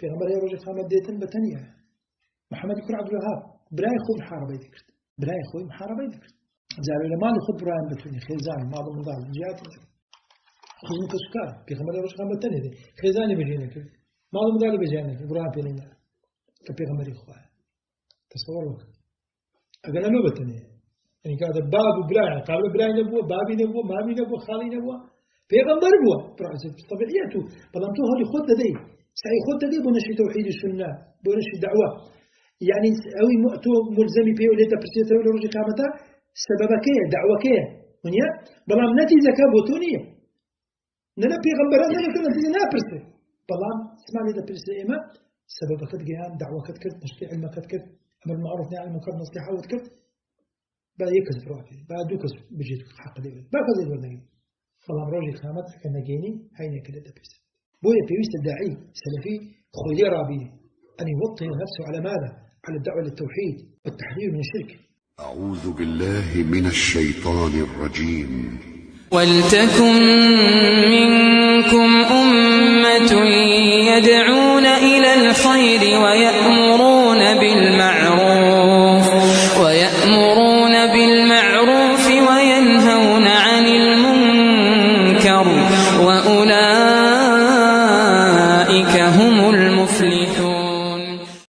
پیغمبر روزی قیامت دیتن بتنیه محمد کوڕ عەبدولوهاب برای خۆی محاربەی دەکرد برای خۆی محاربەی دەکرد جارێ لە ماڵی خۆت بڕیان بتونی خێزان ماڵ و منداڵ جیاتی خزم کەسوکار پیغمبر روزی قیامت تنیه دی خێزانی بەجێ نەکرد ماڵ و منداڵی بەجێ نەکرد بڕیان پێ نەینا کە پیغمبری خوایە تصور وکە ئەگەر ئەمە بتنیه يعني كذا باب وبراي قبل براي نبوه بابي نبوه مامي نبوه خالي نبوه پیغمبر بوه طبيعيته بلام تو هذه خود دي سعي خود دي بنشي توحيد السنة بنشي دعوة يعني أوي تو ملزمي بيه وليتا برسيته ولا رجع قامته سببك ايه دعوك ايه ونيا بلام نتيجة كابوتونية نلا پیغمبر هذا كان نتيجة لا برسي بلام اسمعني ده برسي إما سببك تجيان دعوك تكرت نشتي علمك تكرت أمر المعروف نهي عن المنكر نصيحة وتكرت بعد يكذب روحي بعد دوكس بجيت حق لي بعد كذا الوردين والله روجي خامت كنا جيني هيني كده دبس بويا بيوست الداعي سلفي خلي رابي أن يوطن نفسه على ماذا على الدعوة للتوحيد والتحذير من الشرك أعوذ بالله من الشيطان الرجيم ولتكن منكم أمة يدعون إلى الخير ويأمرون